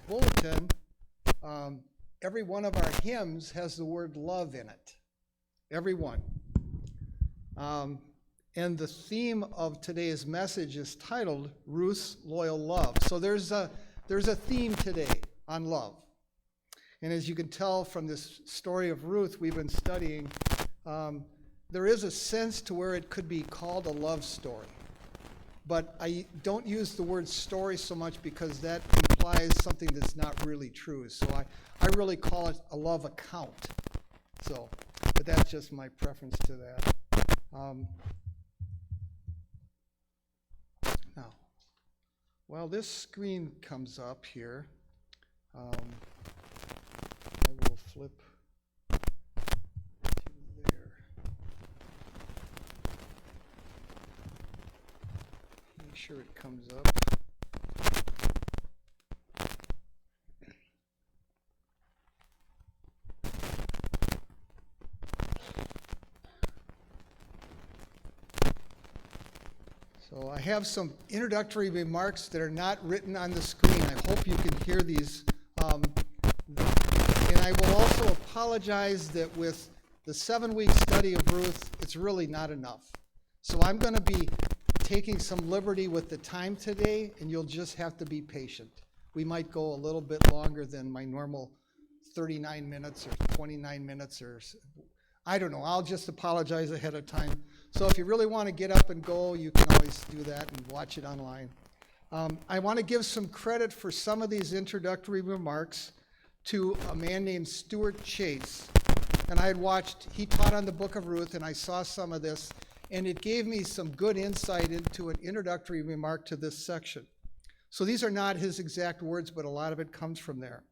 bulletin, every one of our hymns has the word love in it. Every one. And the theme of today's message is titled Ruth's Loyal Love. So there's a theme today on love. And as you can tell from this story of Ruth we've been studying, there is a sense to where it could be called a love story. But I don't use the word story so much because that implies something that's not really true. So I really call it a love account. So, but that's just my preference to that. Now, while this screen comes up here, I will flip to there. Make sure it comes up. So I have some introductory remarks that are not written on the screen. I hope you can hear these. And I will also apologize that with the 7-week study of Ruth, it's really not enough. So I'm going to be taking some liberty with the time today, and you'll just have to be patient. We might go a little bit longer than my normal 39 minutes or 29 minutes or I don't know. I'll just apologize ahead of time. So if you really want to get up and go, you can always do that and watch it online. I want to give some credit for some of these introductory remarks to a man named Stuart Chase. And he taught on the book of Ruth, and I saw some of this, and it gave me some good insight into an introductory remark to this section. So these are not his exact words, but a lot of it comes from there.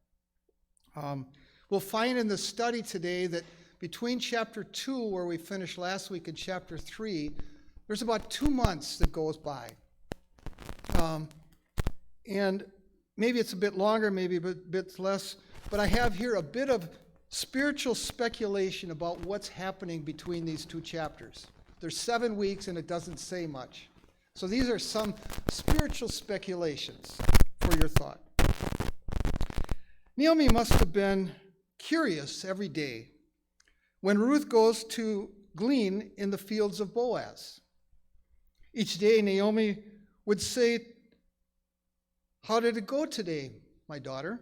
We'll find in the study today that between chapter 2, where we finished last week, and chapter 3, there's about 2 months that goes by. And maybe it's a bit longer, maybe a bit less, but I have here a bit of spiritual speculation about what's happening between these 2 chapters. There's 7 weeks, and it doesn't say much. So these are some spiritual speculations for your thought. Naomi must have been curious every day when Ruth goes to glean in the fields of Boaz. Each day, Naomi would say, "How did it go today, my daughter?"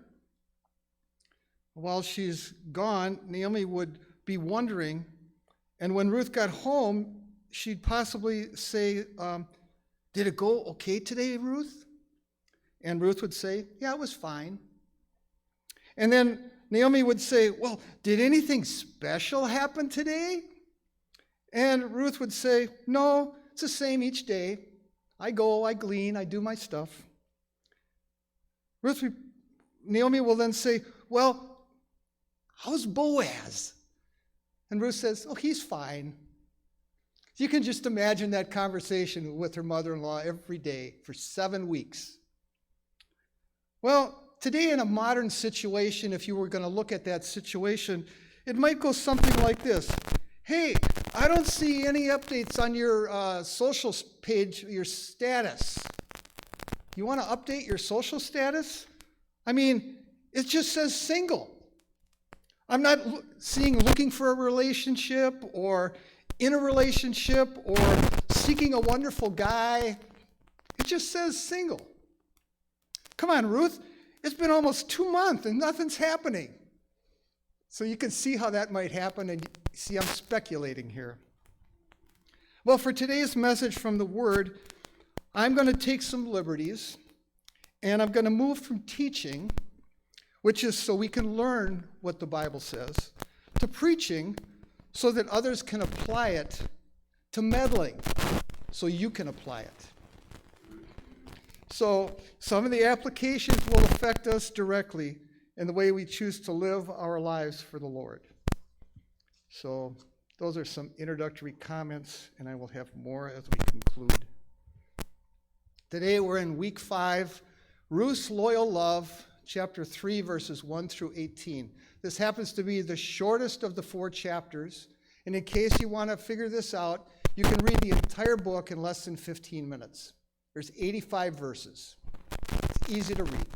While she's gone, Naomi would be wondering, and when Ruth got home, she'd possibly say, "Did it go okay today, Ruth?" And Ruth would say, "Yeah, it was fine." And then Naomi would say, "Well, did anything special happen today?" And Ruth would say, "No, it's the same each day. I go, I glean, I do my stuff." Naomi will then say, "Well, how's Boaz?" And Ruth says, "Oh, he's fine." You can just imagine that conversation with her mother-in-law every day for 7 weeks. Well, today in a modern situation, if you were going to look at that situation, it might go something like this. "Hey, I don't see any updates on your social page, your status. You want to update your social status? I mean, it just says single. I'm not looking for a relationship or in a relationship or seeking a wonderful guy. It just says single. Come on, Ruth. It's been almost 2 months and nothing's happening." So you can see how that might happen, and see I'm speculating here. Well, for today's message from the Word, I'm going to take some liberties, and I'm going to move from teaching, which is so we can learn what the Bible says, to preaching so that others can apply it, to meddling so you can apply it. So some of the applications will affect us directly in the way we choose to live our lives for the Lord. So those are some introductory comments, and I will have more as we conclude. Today we're in week 5, Ruth's Loyal Love, chapter 3, verses 1 through 18. This happens to be the shortest of the 4 chapters, and in case you want to figure this out, you can read the entire book in less than 15 minutes. There's 85 verses. It's easy to read.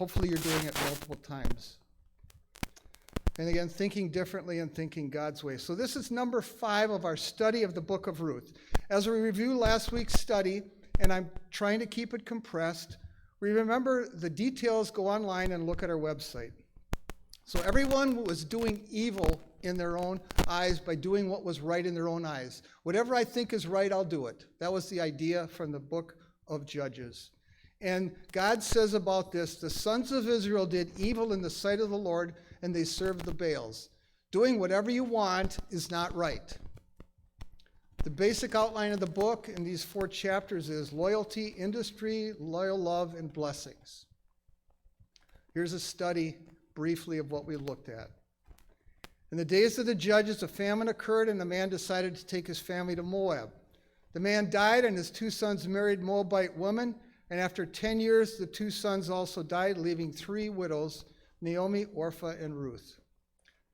hopefully you're doing it multiple times. And again, thinking differently and thinking God's way. So this is number 5 of our study of the book of Ruth. As we review last week's study, and I'm trying to keep it compressed, remember the details, go online and look at our website. So everyone was doing evil in their own eyes by doing what was right in their own eyes. Whatever I think is right, I'll do it. That was the idea from the book of Judges. And God says about this, the sons of Israel did evil in the sight of the Lord, and they served the Baals. Doing whatever you want is not right. The basic outline of the book in these 4 chapters is loyalty, industry, loyal love, and blessings. Here's a study briefly of what we looked at. In the days of the judges, a famine occurred, and the man decided to take his family to Moab. The man died, and his 2 sons married Moabite women, and after 10 years, the 2 sons also died, leaving 3 widows, Naomi, Orpah, and Ruth.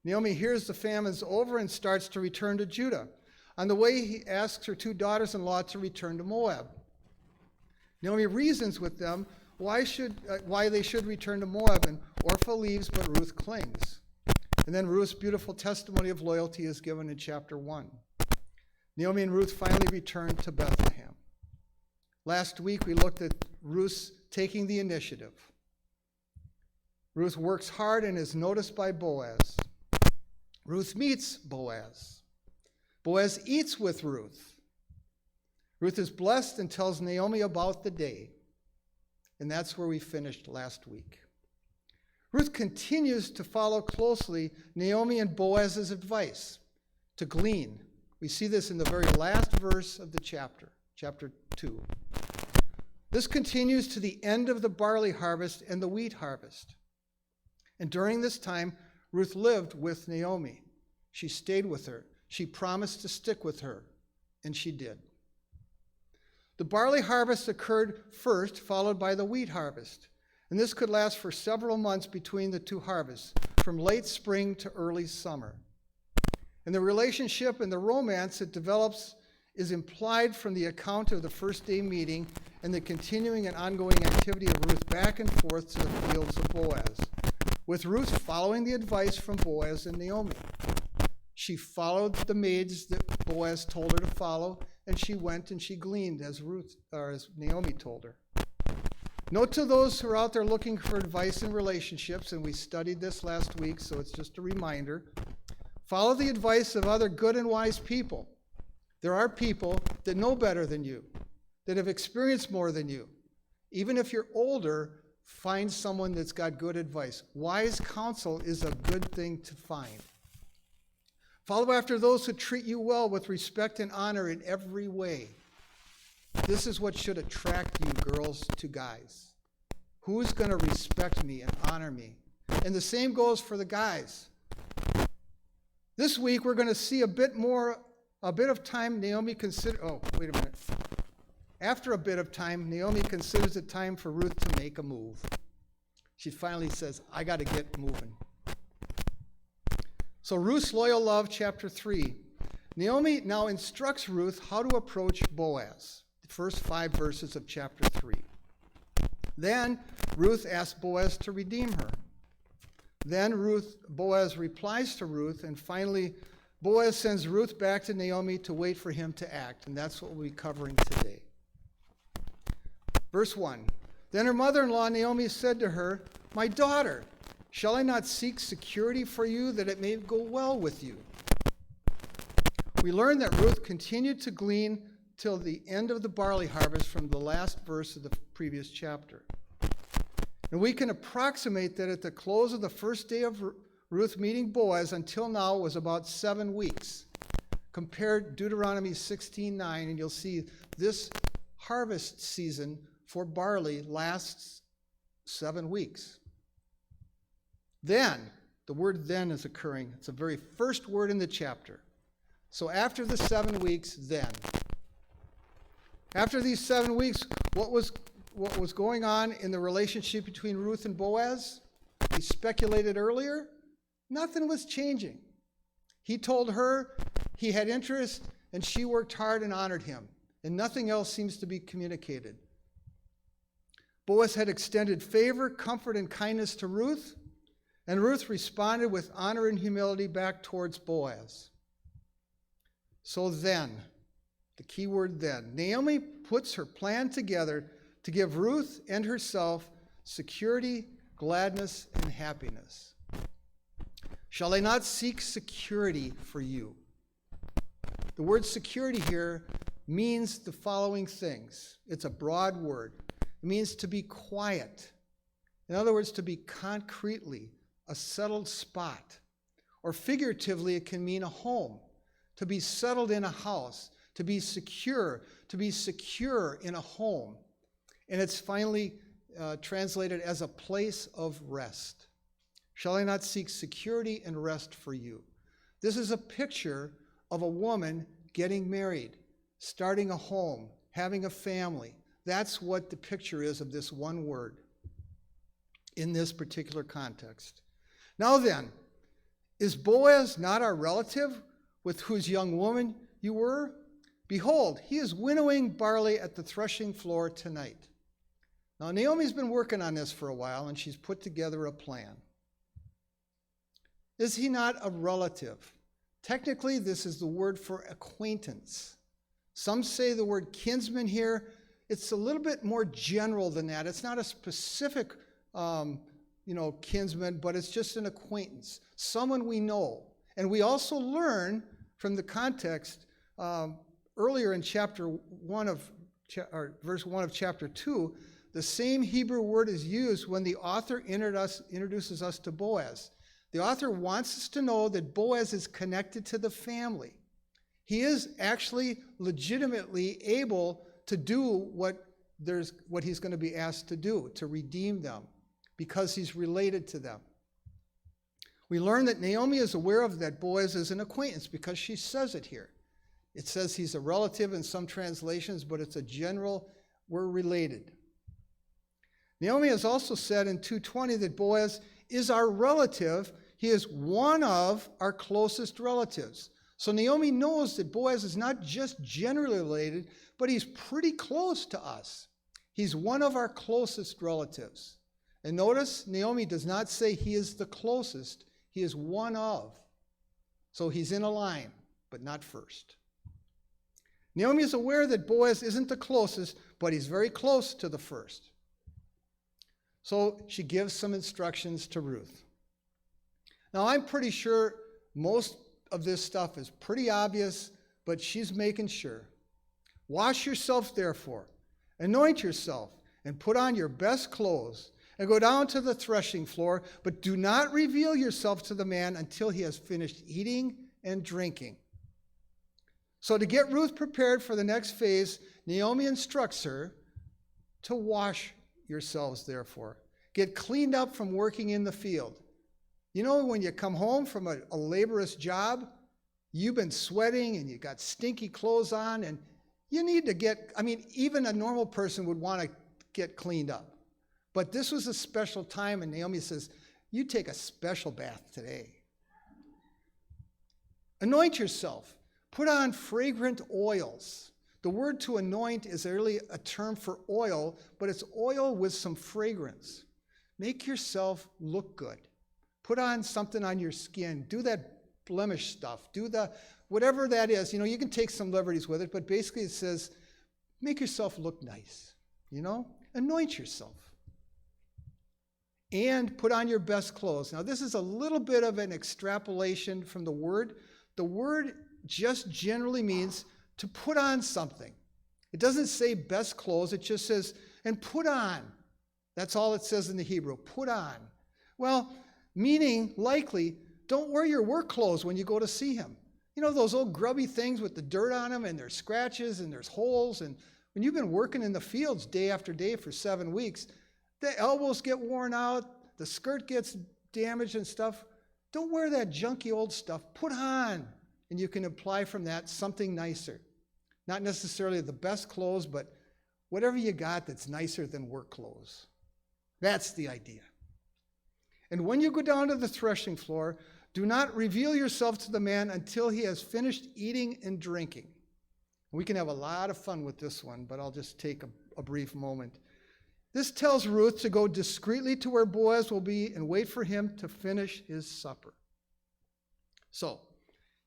Naomi hears the famine's over and starts to return to Judah. On the way, he asks her 2 daughters-in-law to return to Moab. Naomi reasons with them why they should return to Moab, and Orpah leaves, but Ruth clings. And then Ruth's beautiful testimony of loyalty is given in chapter 1. Naomi and Ruth finally return to Bethlehem. Last week, we looked at Ruth taking the initiative. Ruth works hard and is noticed by Boaz. Ruth meets Boaz. Boaz eats with Ruth. Ruth is blessed and tells Naomi about the day. And that's where we finished last week. Ruth continues to follow closely Naomi and Boaz's advice to glean. We see this in the very last verse of the chapter 2. This continues to the end of the barley harvest and the wheat harvest. And during this time, Ruth lived with Naomi. She stayed with her. She promised to stick with her, and she did. The barley harvest occurred first, followed by the wheat harvest. And this could last for several months between the 2 harvests, from late spring to early summer. And the relationship and the romance that develops is implied from the account of the first day meeting and the continuing and ongoing activity of Ruth back and forth to the fields of Boaz, with Ruth following the advice from Boaz and Naomi. She followed the maids that Boaz told her to follow, and she went and she gleaned as Naomi told her. Note to those who are out there looking for advice in relationships, and we studied this last week, so it's just a reminder. Follow the advice of other good and wise people. There are people that know better than you, that have experienced more than you. Even if you're older, find someone that's got good advice. Wise counsel is a good thing to find. Follow after those who treat you well with respect and honor in every way. This is what should attract you, girls, to guys. Who's going to respect me and honor me? And the same goes for the guys. This week, we're going to see a bit of time Naomi consider. Oh, wait a minute. After a bit of time, Naomi considers it time for Ruth to make a move. She finally says, I got to get moving. So Ruth's loyal love, chapter 3. Naomi now instructs Ruth how to approach Boaz, the first 5 verses of chapter 3. Then Ruth asks Boaz to redeem her. Then Boaz replies to Ruth, and finally Boaz sends Ruth back to Naomi to wait for him to act, and that's what we'll be covering today. Verse 1. Then her mother-in-law Naomi said to her, My daughter, shall I not seek security for you that it may go well with you? We learn that Ruth continued to glean till the end of the barley harvest from the last verse of the previous chapter. And we can approximate that at the close of the first day of Ruth meeting Boaz until now was about 7 weeks. Compare Deuteronomy 16:9, and you'll see this harvest season for barley lasts 7 weeks. Then, the word then is occurring. It's the very first word in the chapter. So after the 7 weeks, then. After these 7 weeks, what was going on in the relationship between Ruth and Boaz? We speculated earlier. Nothing was changing. He told her he had interest, and she worked hard and honored him. And nothing else seems to be communicated. Boaz had extended favor, comfort, and kindness to Ruth, and Ruth responded with honor and humility back towards Boaz. So then, the key word then, Naomi puts her plan together to give Ruth and herself security, gladness, and happiness. Shall I not seek security for you? The word security here means the following things. It's a broad word. It means to be quiet. In other words, to be concretely a settled spot. Or figuratively, it can mean a home. To be settled in a house. To be secure in a home. And it's finally translated as a place of rest. Shall I not seek security and rest for you? This is a picture of a woman getting married, starting a home, having a family. That's what the picture is of this one word in this particular context. Now then, is Boaz not our relative with whose young woman you were? Behold, he is winnowing barley at the threshing floor tonight. Now, Naomi's been working on this for a while, and she's put together a plan. Is he not a relative? Technically, this is the word for acquaintance. Some say the word kinsman here. It's a little bit more general than that. It's not a specific, kinsman, but it's just an acquaintance, someone we know. And we also learn from the context earlier in verse 1 of chapter 2, the same Hebrew word is used when the author introduces us to Boaz. The author wants us to know that Boaz is connected to the family. He is actually legitimately able to do what he's going to be asked to do, to redeem them, because he's related to them. We learn that Naomi is aware of that Boaz is an acquaintance because she says it here. It says he's a relative in some translations, but it's a general, we're related. Naomi has also said in 2:20 that Boaz is our relative. He is one of our closest relatives. So Naomi knows that Boaz is not just generally related, but he's pretty close to us. He's one of our closest relatives. And notice, Naomi does not say he is the closest. He is one of. So he's in a line, but not first. Naomi is aware that Boaz isn't the closest, but he's very close to the first. So she gives some instructions to Ruth. Now, I'm pretty sure most of this stuff is pretty obvious, but she's making sure. Wash yourself, therefore, anoint yourself, and put on your best clothes, and go down to the threshing floor, but do not reveal yourself to the man until he has finished eating and drinking. So to get Ruth prepared for the next phase, Naomi instructs her to wash yourselves, therefore. Get cleaned up from working in the field. You know, when you come home from a laborious job, you've been sweating and you got stinky clothes on, and you need to even a normal person would want to get cleaned up. But this was a special time, and Naomi says, you take a special bath today. Anoint yourself. Put on fragrant oils. The word to anoint is really a term for oil, but it's oil with some fragrance. Make yourself look good. Put on something on your skin. Do that blemish stuff. Do whatever that is. You know, you can take some liberties with it, but basically it says, make yourself look nice. You know, anoint yourself. And put on your best clothes. Now, this is a little bit of an extrapolation from the word. The word just generally means to put on something. It doesn't say best clothes. It just says, and put on. That's all it says in the Hebrew, put on. Well, meaning likely, don't wear your work clothes when you go to see him. You know, those old grubby things with the dirt on them, and there's scratches and there's holes. And when you've been working in the fields day after day for 7 weeks, the elbows get worn out, the skirt gets damaged and stuff. Don't wear that junky old stuff. Put on. And you can apply from that something nicer. Not necessarily the best clothes, but whatever you got that's nicer than work clothes. That's the idea. And when you go down to the threshing floor, do not reveal yourself to the man until he has finished eating and drinking. We can have a lot of fun with this one, but I'll just take a brief moment. This tells Ruth to go discreetly to where Boaz will be and wait for him to finish his supper. So,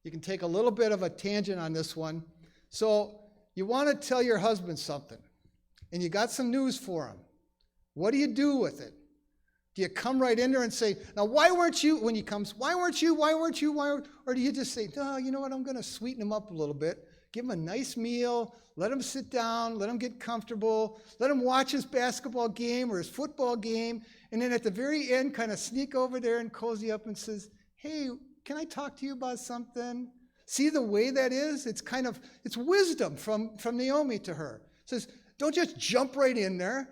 you can take a little bit of a tangent on this one. So, you want to tell your husband something, and you got some news for him. What do you do with it? Do you come right in there and say, now why weren't you, when he comes, why weren't you, or do you just say, no, you know what, I'm going to sweeten him up a little bit, give him a nice meal, let him sit down, let him get comfortable, let him watch his basketball game or his football game, and then at the very end kind of sneak over there and cozy up and says, hey, can I talk to you about something? See the way that is? It's wisdom from Naomi to her. It says, don't just jump right in there.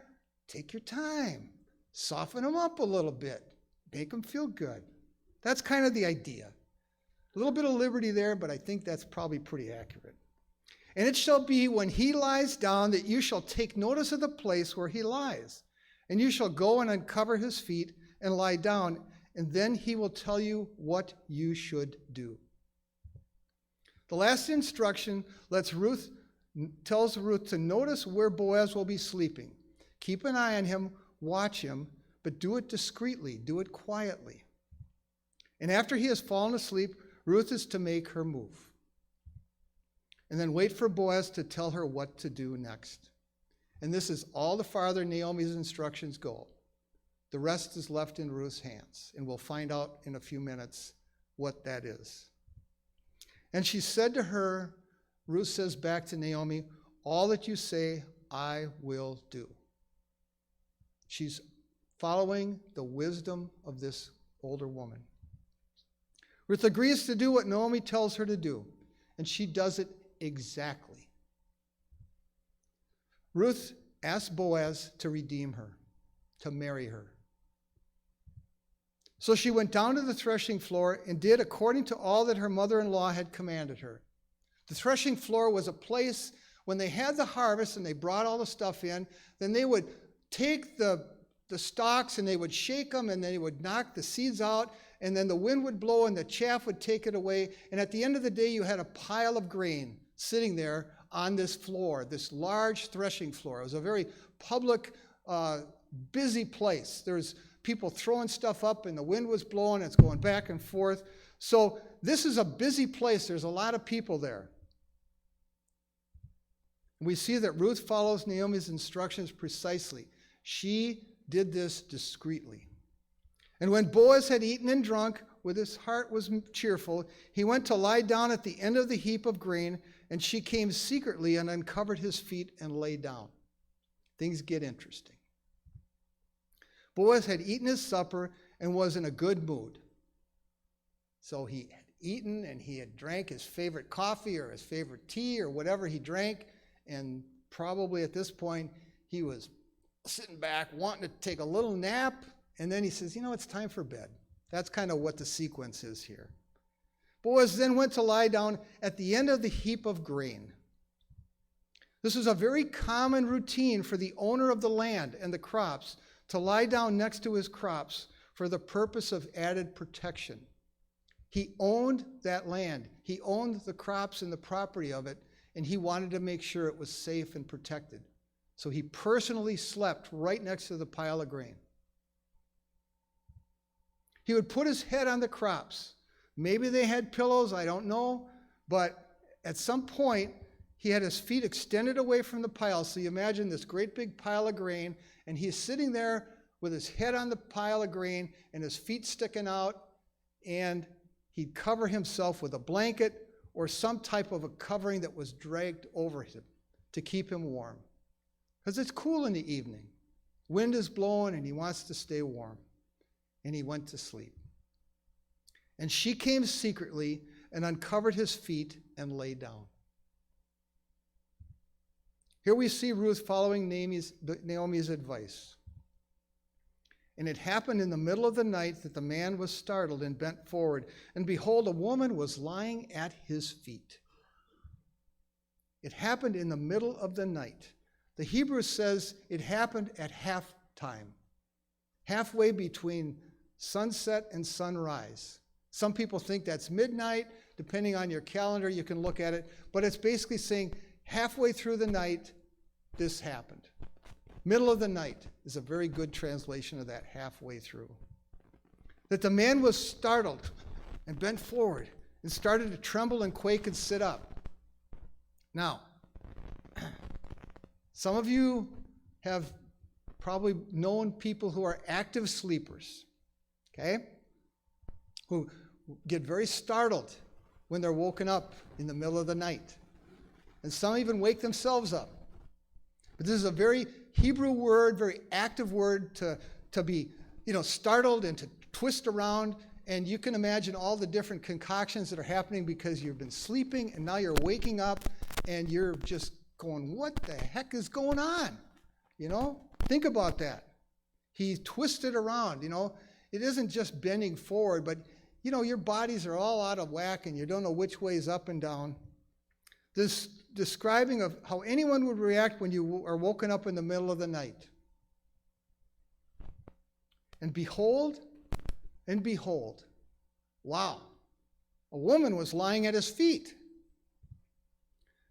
Take your time. Soften them up a little bit. Make them feel good. That's kind of the idea. A little bit of liberty there, but I think that's probably pretty accurate. And it shall be when he lies down that you shall take notice of the place where he lies. And you shall go and uncover his feet and lie down, and then he will tell you what you should do. The last instruction tells Ruth to notice where Boaz will be sleeping. Keep an eye on him, watch him, but do it discreetly, do it quietly. And after he has fallen asleep, Ruth is to make her move. And then wait for Boaz to tell her what to do next. And this is all the farther Naomi's instructions go. The rest is left in Ruth's hands, and we'll find out in a few minutes what that is. And she said to her, Ruth says back to Naomi, all that you say, I will do. She's following the wisdom of this older woman. Ruth agrees to do what Naomi tells her to do, and she does it exactly. Ruth asked Boaz to redeem her, to marry her. So she went down to the threshing floor and did according to all that her mother-in-law had commanded her. The threshing floor was a place when they had the harvest and they brought all the stuff in, then they would take the stalks and they would shake them and they would knock the seeds out, and then the wind would blow and the chaff would take it away. And at the end of the day, you had a pile of grain sitting there on this floor, this large threshing floor. It was a very public, busy place. There's people throwing stuff up and the wind was blowing, it's going back and forth. So this is a busy place. There's a lot of people there. We see that Ruth follows Naomi's instructions precisely. She did this discreetly. And when Boaz had eaten and drunk, with his heart was cheerful, he went to lie down at the end of the heap of grain, and she came secretly and uncovered his feet and lay down. Things get interesting. Boaz had eaten his supper and was in a good mood. So he had eaten and he had drank his favorite coffee or his favorite tea or whatever he drank, and probably at this point he was sitting back wanting to take a little nap, and then he says, it's time for bed. That's kind of what the sequence is here. Boaz then went to lie down at the end of the heap of grain. This was a very common routine for the owner of the land and the crops to lie down next to his crops for the purpose of added protection. He owned that land. He owned the crops and the property of it, and he wanted to make sure it was safe and protected. So he personally slept right next to the pile of grain. He would put his head on the crops. Maybe they had pillows, I don't know, but at some point he had his feet extended away from the pile. So you imagine this great big pile of grain, and he's sitting there with his head on the pile of grain and his feet sticking out, and he'd cover himself with a blanket or some type of a covering that was dragged over him to keep him warm. Because it's cool in the evening. Wind is blowing and he wants to stay warm. And he went to sleep. And she came secretly and uncovered his feet and lay down. Here we see Ruth following Naomi's advice. And it happened in the middle of the night that the man was startled and bent forward, and behold, a woman was lying at his feet. It happened in the middle of the night. The Hebrew says it happened at halftime, halfway between sunset and sunrise. Some people think that's midnight. Depending on your calendar, you can look at it. But it's basically saying halfway through the night, this happened. Middle of the night is a very good translation of that, halfway through. That the man was startled and bent forward and started to tremble and quake and sit up. Now, some of you have probably known people who are active sleepers, okay? Who get very startled when they're woken up in the middle of the night. And some even wake themselves up. But this is a very Hebrew word, very active word to be, startled and to twist around. And you can imagine all the different concoctions that are happening because you've been sleeping and now you're waking up and you're just going, what the heck is going on? Think about that. He twisted around, It isn't just bending forward, but, your bodies are all out of whack and you don't know which way is up and down. This describing of how anyone would react when you are woken up in the middle of the night. And behold, wow, a woman was lying at his feet.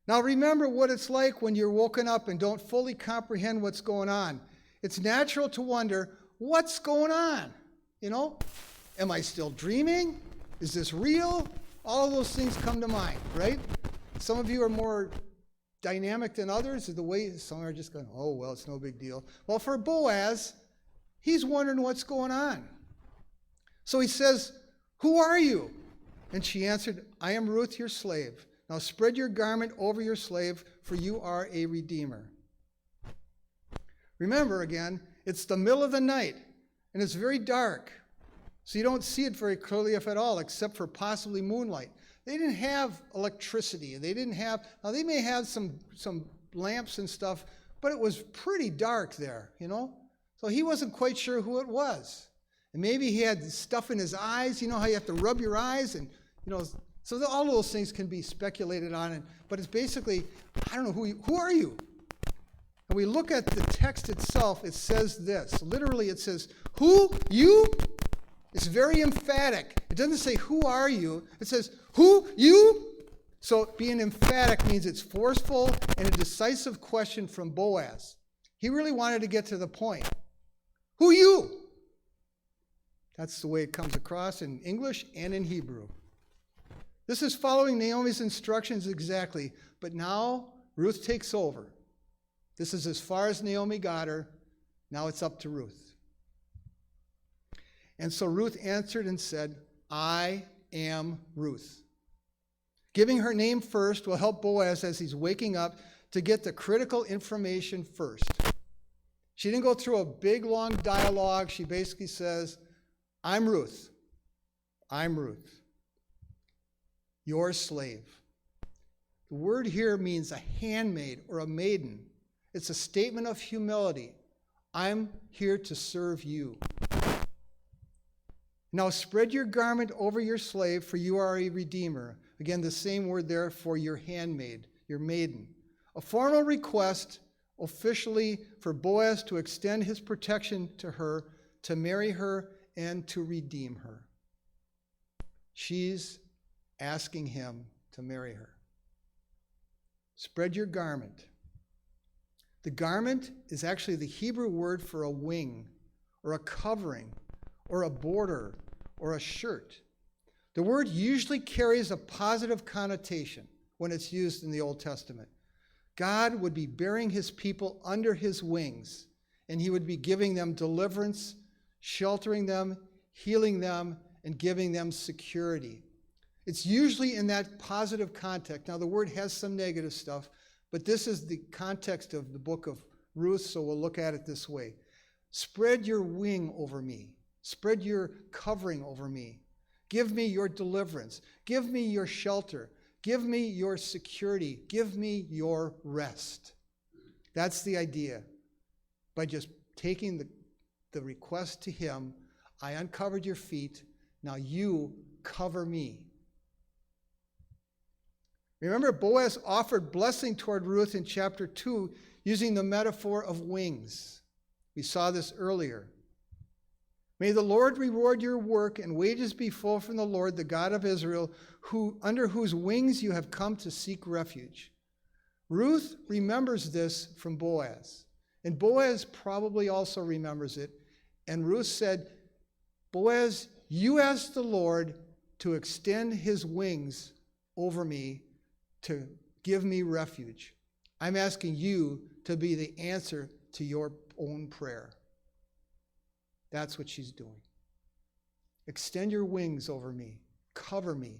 Now remember what it's like when you're woken up and don't fully comprehend what's going on. It's natural to wonder, what's going on? Am I still dreaming? Is this real? All of those things come to mind, right? Some of you are more dynamic than others. The way some are just going, oh, well, it's no big deal. Well, for Boaz, he's wondering what's going on. So he says, who are you? And she answered, I am Ruth, your slave. Now spread your garment over your slave, for you are a redeemer. Remember, again, it's the middle of the night, and it's very dark. So you don't see it very clearly, if at all, except for possibly moonlight. They didn't have electricity. Now they may have some lamps and stuff, but it was pretty dark there, So he wasn't quite sure who it was. And maybe he had stuff in his eyes, how you have to rub your eyes and, so all those things can be speculated on. But it's basically, I don't know, who are you? And we look at the text itself, it says this. Literally it says, who? You? It's very emphatic. It doesn't say, who are you? It says, who? You? So being emphatic means it's forceful and a decisive question from Boaz. He really wanted to get to the point. Who you? That's the way it comes across in English and in Hebrew. This is following Naomi's instructions exactly, but now Ruth takes over. This is as far as Naomi got her. Now it's up to Ruth. And so Ruth answered and said, I am Ruth. Giving her name first will help Boaz as he's waking up to get the critical information first. She didn't go through a big, long dialogue. She basically says, I'm Ruth. I'm Ruth, your slave. The word here means a handmaid or a maiden. It's a statement of humility. I'm here to serve you. Now spread your garment over your slave, for you are a redeemer. Again, the same word there for your handmaid, your maiden. A formal request officially for Boaz to extend his protection to her, to marry her, and to redeem her. She's asking him to marry her. Spread your garment. The garment is actually the Hebrew word for a wing or a covering or a border or a shirt. The word usually carries a positive connotation when it's used in the Old Testament. God would be bearing his people under his wings, and he would be giving them deliverance, sheltering them, healing them, and giving them security. It's usually in that positive context. Now, the word has some negative stuff, but this is the context of the book of Ruth, so we'll look at it this way. Spread your wing over me. Spread your covering over me. Give me your deliverance. Give me your shelter. Give me your security. Give me your rest. That's the idea. By just taking the request to him, I uncovered your feet, now you cover me. Remember, Boaz offered blessing toward Ruth in chapter 2 using the metaphor of wings. We saw this earlier. May the Lord reward your work and wages be full from the Lord, the God of Israel, under whose wings you have come to seek refuge. Ruth remembers this from Boaz. And Boaz probably also remembers it. And Ruth said, Boaz, you asked the Lord to extend his wings over me to give me refuge. I'm asking you to be the answer to your own prayer. That's what she's doing. Extend your wings over me. Cover me.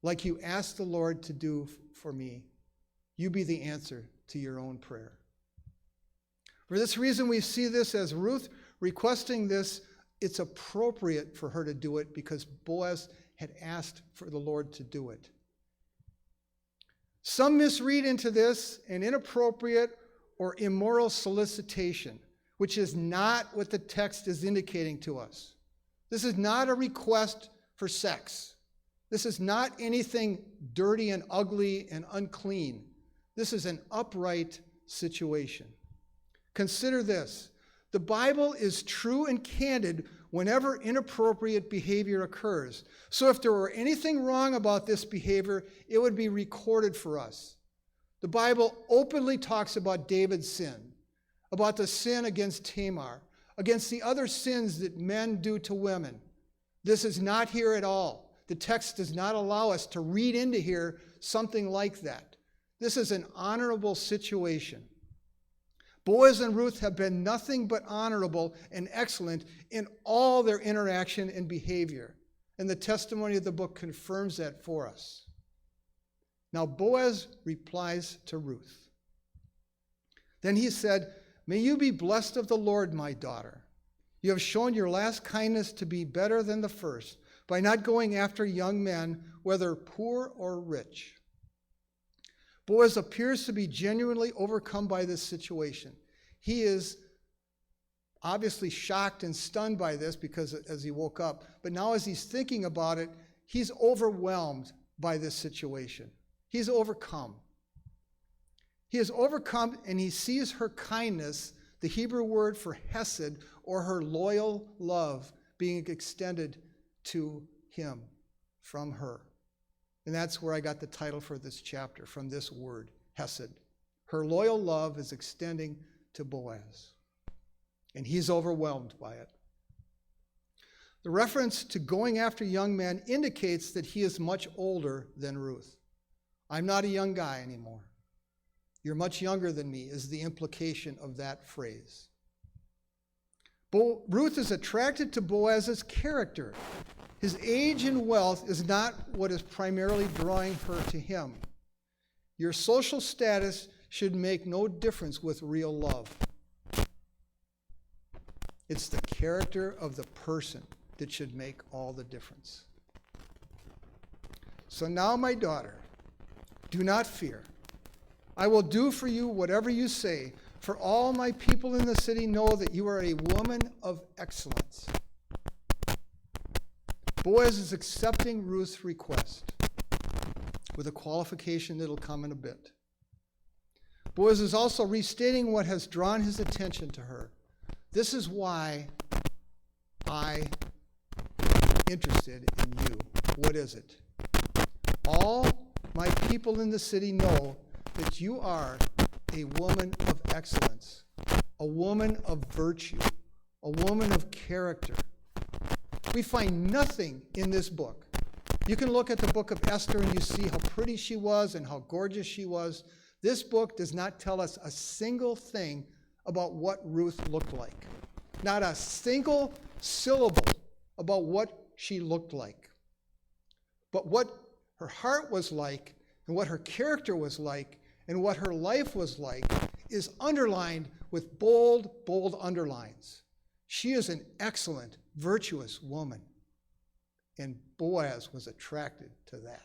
Like you asked the Lord to do for me. You be the answer to your own prayer. For this reason, we see this as Ruth requesting this. It's appropriate for her to do it because Boaz had asked for the Lord to do it. Some misread into this an inappropriate or immoral solicitation, which is not what the text is indicating to us. This is not a request for sex. This is not anything dirty and ugly and unclean. This is an upright situation. Consider this. The Bible is true and candid whenever inappropriate behavior occurs. So if there were anything wrong about this behavior, it would be recorded for us. The Bible openly talks about David's sin, about the sin against Tamar, against the other sins that men do to women. This is not here at all. The text does not allow us to read into here something like that. This is an honorable situation. Boaz and Ruth have been nothing but honorable and excellent in all their interaction and behavior. And the testimony of the book confirms that for us. Now Boaz replies to Ruth. Then he said, May you be blessed of the Lord, my daughter. You have shown your last kindness to be better than the first, by not going after young men, whether poor or rich. Boaz appears to be genuinely overcome by this situation. He is obviously shocked and stunned by this because as he woke up, but now as he's thinking about it, he's overwhelmed by this situation. He's overcome. He is overcome and he sees her kindness, the Hebrew word for hesed, or her loyal love, being extended to him from her. And that's where I got the title for this chapter, from this word, hesed. Her loyal love is extending to Boaz. And he's overwhelmed by it. The reference to going after young men indicates that he is much older than Ruth. I'm not a young guy anymore. You're much younger than me, is the implication of that phrase. Ruth is attracted to Boaz's character. His age and wealth is not what is primarily drawing her to him. Your social status should make no difference with real love. It's the character of the person that should make all the difference. So now, my daughter, do not fear. I will do for you whatever you say, for all my people in the city know that you are a woman of excellence. Boaz is accepting Ruth's request with a qualification that'll come in a bit. Boaz is also restating what has drawn his attention to her. This is why I'm interested in you. What is it? All my people in the city know that you are a woman of excellence, a woman of virtue, a woman of character. We find nothing in this book. You can look at the book of Esther and you see how pretty she was and how gorgeous she was. This book does not tell us a single thing about what Ruth looked like. Not a single syllable about what she looked like. But what her heart was like and what her character was like and what her life was like is underlined with bold, bold underlines. She is an excellent, virtuous woman. And Boaz was attracted to that.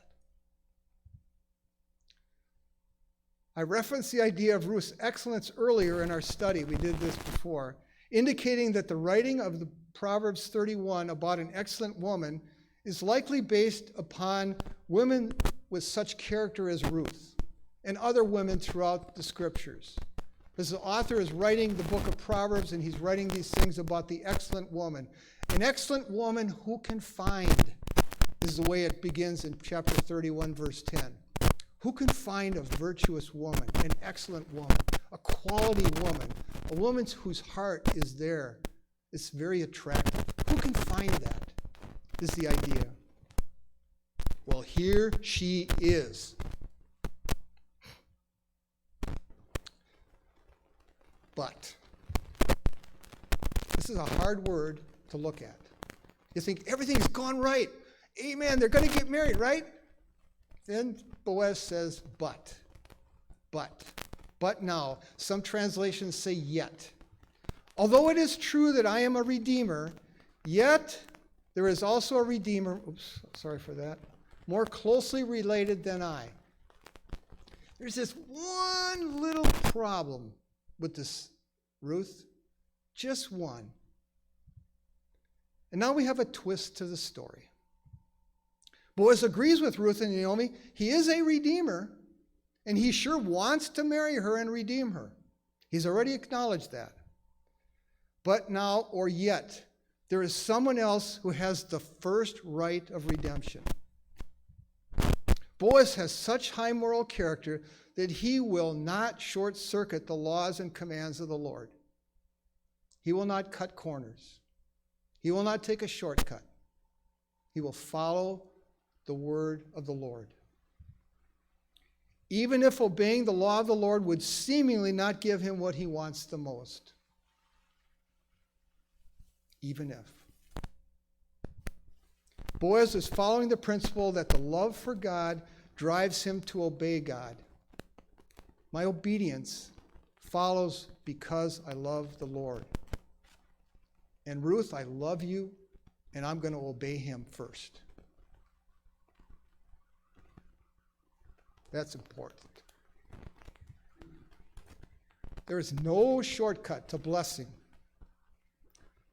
I referenced the idea of Ruth's excellence earlier in our study. We did this before, indicating that the writing of the Proverbs 31 about an excellent woman is likely based upon women with such character as Ruth and other women throughout the scriptures. As the author is writing the book of Proverbs and he's writing these things about the excellent woman. An excellent woman who can find, is the way it begins in chapter 31, verse 10. Who can find a virtuous woman, an excellent woman, a quality woman, A woman whose heart is there. It's very attractive. Who can find that, is the idea. Well, here she is. But. This is a hard word to look at. You think everything's gone right. Amen, they're going to get married, right? Then Boaz says, but now. Some translations say yet. Although it is true that I am a redeemer, yet there is also a redeemer, more closely related than I. There's this one little problem with this, Ruth. Just one. And now we have a twist to the story. Boaz agrees with Ruth and Naomi. He is a redeemer, and he sure wants to marry her and redeem her. He's already acknowledged that. But now, or yet, there is someone else who has the first right of redemption. Boaz has such high moral character that he will not short-circuit the laws and commands of the Lord. He will not cut corners. He will not take a shortcut. He will follow the word of the Lord. Even if obeying the law of the Lord would seemingly not give him what he wants the most. Even if. Boaz is following the principle that the love for God drives him to obey God. My obedience follows because I love the Lord. And Ruth, I love you, and I'm going to obey him first. That's important. There is no shortcut to blessing.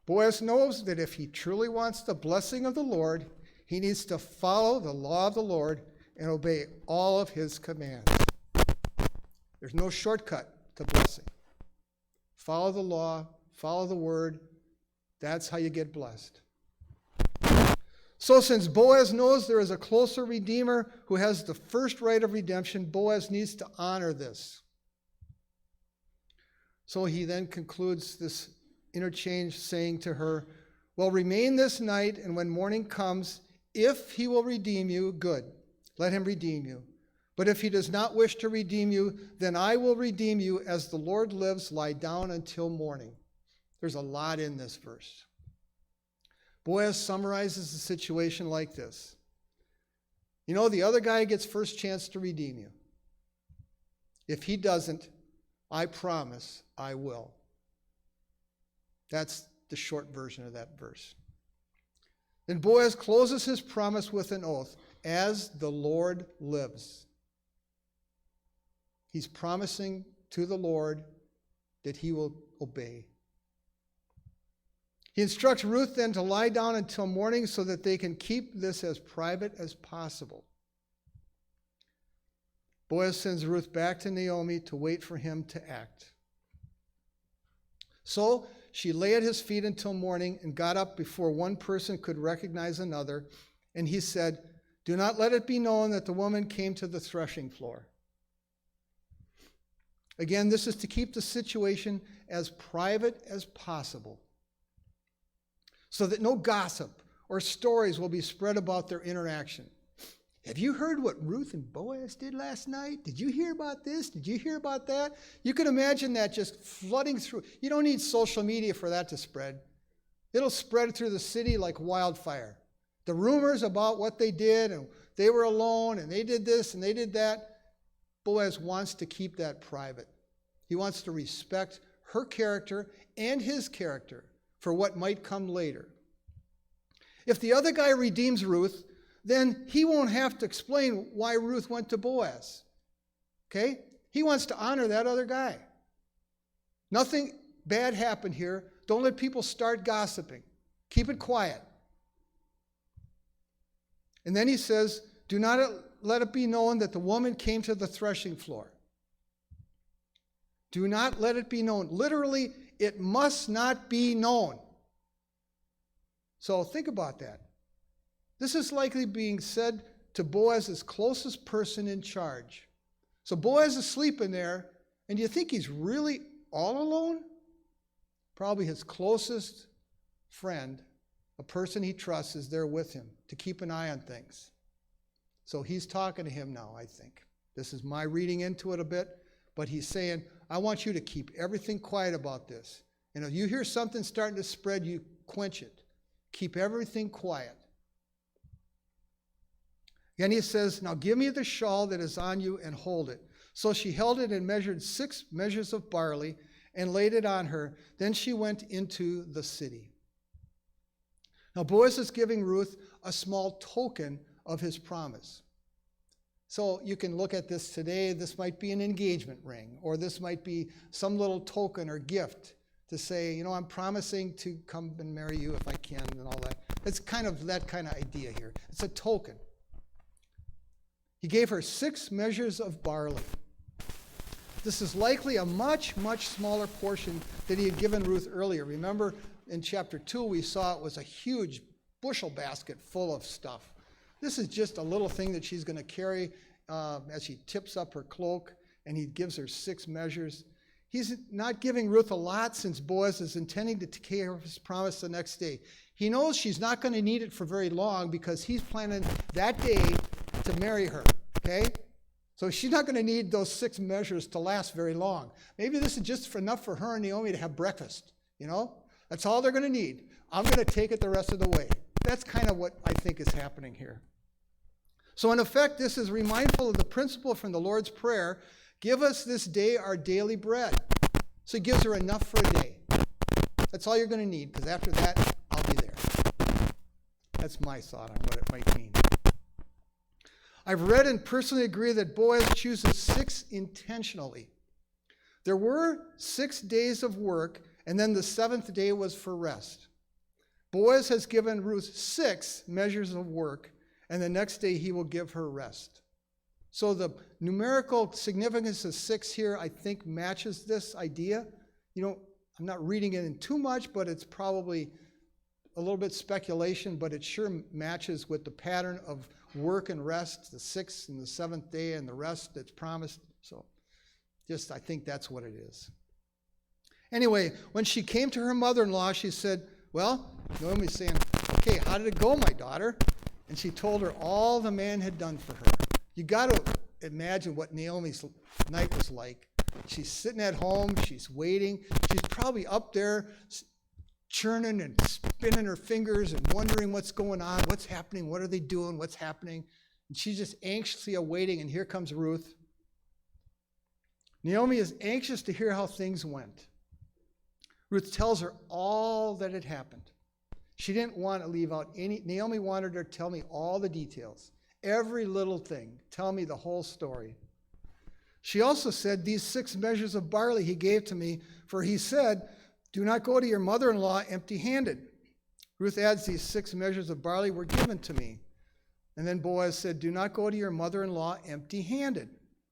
Boaz knows that if he truly wants the blessing of the Lord, he needs to follow the law of the Lord and obey all of his commands. There's no shortcut to blessing. Follow the law, follow the word. That's how you get blessed. So since Boaz knows there is a closer redeemer who has the first right of redemption, Boaz needs to honor this. So he then concludes this interchange saying to her, well, remain this night, and when morning comes, if he will redeem you, good, let him redeem you. But if he does not wish to redeem you, then I will redeem you. As the Lord lives, lie down until morning. There's a lot in this verse. Boaz summarizes the situation like this. You know, the other guy gets first chance to redeem you. If he doesn't, I promise I will. That's the short version of that verse. Then Boaz closes his promise with an oath, as the Lord lives. He's promising to the Lord that he will obey. He instructs Ruth then to lie down until morning so that they can keep this as private as possible. Boaz sends Ruth back to Naomi to wait for him to act. So she lay at his feet until morning and got up before one person could recognize another. And he said, do not let it be known that the woman came to the threshing floor. Again, this is to keep the situation as private as possible, so that no gossip or stories will be spread about their interaction. Have you heard what Ruth and Boaz did last night? Did you hear about this? Did you hear about that? You can imagine that just flooding through. You don't need social media for that to spread. It'll spread through the city like wildfire. The rumors about what they did, and they were alone, and they did this, and they did that. Boaz wants to keep that private. He wants to respect her character and his character for what might come later. If the other guy redeems Ruth, then he won't have to explain why Ruth went to Boaz. Okay? He wants to honor that other guy. Nothing bad happened here. Don't let people start gossiping. Keep it quiet. And then he says, do not let it be known that the woman came to the threshing floor. Do not let it be known. Literally, it must not be known. So think about that. This is likely being said to Boaz's closest person in charge. So Boaz is sleeping there, and do you think he's really all alone? probably his closest friend, a person he trusts, is there with him to keep an eye on things. So he's talking to him now, I think. This is my reading into it a bit, but he's saying, I want you to keep everything quiet about this. And if you hear something starting to spread, you quench it. Keep everything quiet. Again, he says, now give me the shawl that is on you and hold it. So she held it and measured 6 measures of barley and laid it on her. Then she went into the city. Now Boaz is giving Ruth a small token of his promise. So you can look at this today. This might be an engagement ring, or this might be some little token or gift to say, you know, I'm promising to come and marry you if I can and all that. It's kind of that kind of idea here. It's a token. He gave her 6 measures of barley. This is likely a much, much smaller portion that he had given Ruth earlier. Remember in chapter 2, we saw it was a huge bushel basket full of stuff. This is just a little thing that she's going to carry as she tips up her cloak, and he gives her 6 measures. He's not giving Ruth a lot since Boaz is intending to take care of his promise the next day. He knows she's not going to need it for very long because he's planning that day to marry her, okay? So she's not going to need those 6 measures to last very long. Maybe this is just enough for her and Naomi to have breakfast, you know? That's all they're going to need. I'm going to take it the rest of the way. That's kind of what I think is happening here. So in effect, this is remindful of the principle from the Lord's Prayer, give us this day our daily bread. So he gives her enough for a day. That's all you're going to need, because after that, I'll be there. That's my thought on what it might mean. I've read and personally agree that Boaz chooses 6 intentionally. There were 6 days of work, and then the 7th day was for rest. Boaz has given Ruth 6 measures of work, and the next day he will give her rest. So the numerical significance of 6 here, I think, matches this idea. You know, I'm not reading it in too much, but it's probably a little bit speculation, but it sure matches with the pattern of work and rest, the 6th and the 7th day and the rest that's promised. So just, I think that's what it is. Anyway, when she came to her mother-in-law, she said, well, Naomi's saying, okay, how did it go, my daughter? And she told her all the man had done for her. You got to imagine what Naomi's night was like. She's sitting at home, she's waiting. She's probably up there churning and spinning her fingers and wondering what's going on, what's happening, what are they doing, what's happening. And she's just anxiously awaiting, and here comes Ruth. Naomi is anxious to hear how things went. Ruth tells her all that had happened. She didn't want to leave out any. Naomi wanted her to tell me all the details, every little thing. Tell me the whole story. She also said, these 6 measures of barley he gave to me, for he said, do not go to your mother-in-law empty-handed. Ruth adds, these 6 measures of barley were given to me. And then Boaz said, do not go to your mother-in-law empty-handed.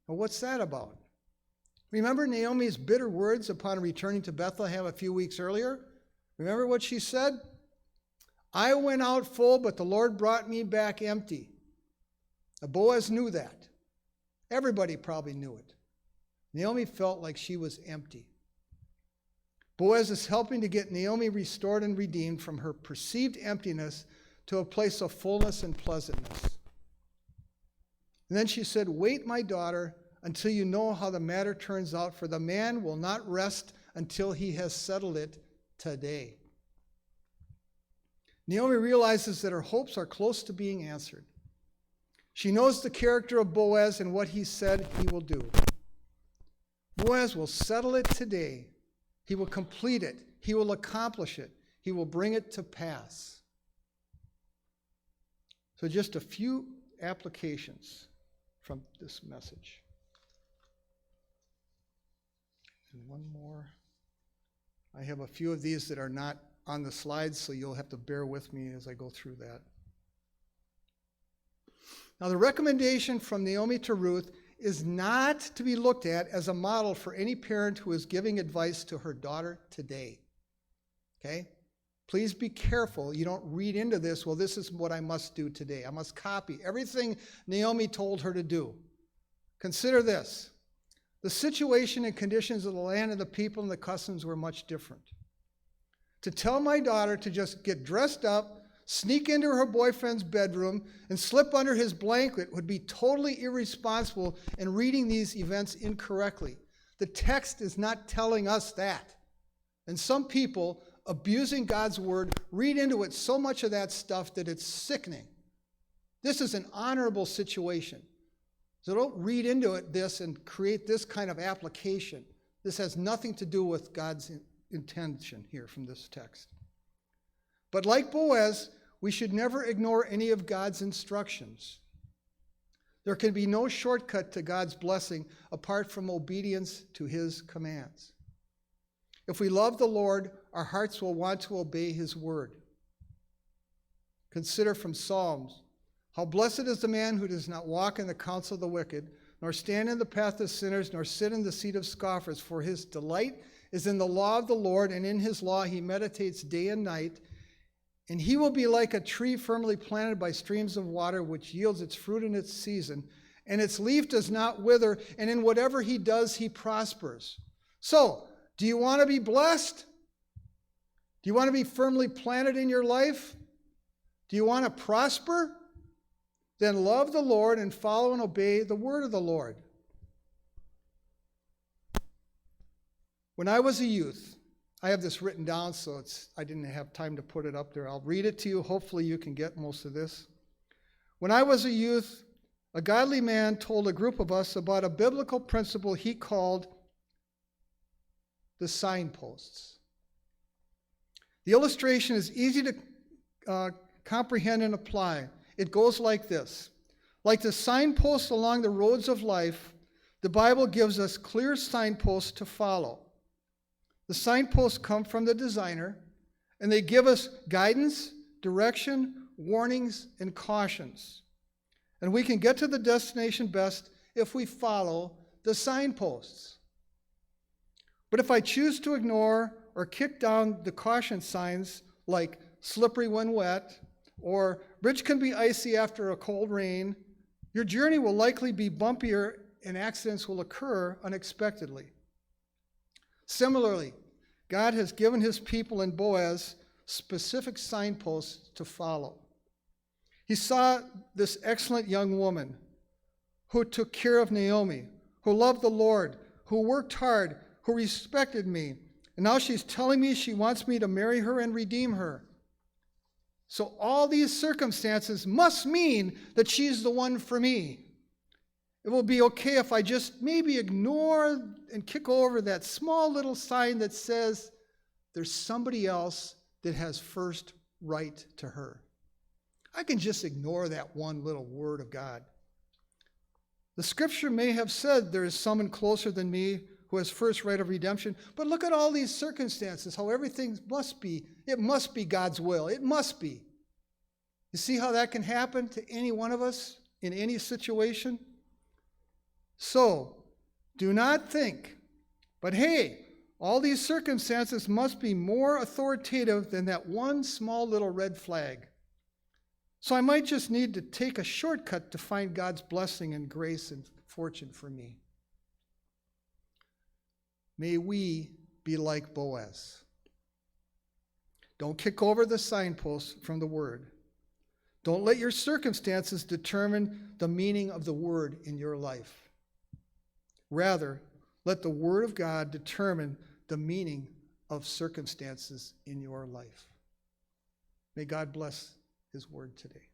Well, what's that about? Remember Naomi's bitter words upon returning to Bethlehem a few weeks earlier? Remember what she said? I went out full, but the Lord brought me back empty. Now, Boaz knew that. Everybody probably knew it. Naomi felt like she was empty. Boaz is helping to get Naomi restored and redeemed from her perceived emptiness to a place of fullness and pleasantness. And then she said, wait, my daughter, until you know how the matter turns out, for the man will not rest until he has settled it today. Naomi realizes that her hopes are close to being answered. She knows the character of Boaz and what he said he will do. Boaz will settle it today. He will complete it. He will accomplish it. He will bring it to pass. So just a few applications from this message. And one more. I have a few of these that are not on the slides, so you'll have to bear with me as I go through that. Now, the recommendation from Naomi to Ruth is not to be looked at as a model for any parent who is giving advice to her daughter today. Okay? Please be careful. You don't read into this, well, this is what I must do today. I must copy everything Naomi told her to do. Consider this. The situation and conditions of the land and the people and the customs were much different. to tell my daughter to just get dressed up, sneak into her boyfriend's bedroom, and slip under his blanket would be totally irresponsible and reading these events incorrectly. The text is not telling us that. And some people, abusing God's word, read into it so much of that stuff that it's sickening. This is an honorable situation. So don't read into this and create this kind of application. This has nothing to do with God's intention here from this text. But like Boaz, we should never ignore any of God's instructions. There can be no shortcut to God's blessing apart from obedience to his commands. If we love the Lord, our hearts will want to obey his word. Consider from Psalms, how blessed is the man who does not walk in the counsel of the wicked, nor stand in the path of sinners, nor sit in the seat of scoffers. For his delight is in the law of the Lord, and in his law he meditates day and night. And he will be like a tree firmly planted by streams of water, which yields its fruit in its season, and its leaf does not wither, and in whatever he does, he prospers. So, do you want to be blessed? Do you want to be firmly planted in your life? Do you want to prosper? Then love the Lord and follow and obey the word of the Lord. When I was a youth, I have this written down, so I didn't have time to put it up there. I'll read it to you. Hopefully you can get most of this. When I was a youth, a godly man told a group of us about a biblical principle he called the signposts. The illustration is easy to comprehend and apply. It goes like this. Like the signposts along the roads of life, the Bible gives us clear signposts to follow. The signposts come from the designer, and they give us guidance, direction, warnings, and cautions. And we can get to the destination best if we follow the signposts. But if I choose to ignore or kick down the caution signs like slippery when wet, or bridge can be icy after a cold rain, your journey will likely be bumpier and accidents will occur unexpectedly. Similarly, God has given his people in Boaz specific signposts to follow. He saw this excellent young woman who took care of Naomi, who loved the Lord, who worked hard, who respected me, and now she's telling me she wants me to marry her and redeem her. So all these circumstances must mean that she's the one for me. It will be okay if I just maybe ignore and kick over that small little sign that says there's somebody else that has first right to her. I can just ignore that one little word of God. The scripture may have said there is someone closer than me who has first right of redemption, but look at all these circumstances, how everything must be. It must be God's will. It must be. You see how that can happen to any one of us in any situation? So, do not think, but hey, all these circumstances must be more authoritative than that one small little red flag. So I might just need to take a shortcut to find God's blessing and grace and fortune for me. May we be like Boaz. Don't kick over the signposts from the word. Don't let your circumstances determine the meaning of the word in your life. Rather, let the word of God determine the meaning of circumstances in your life. May God bless his word today.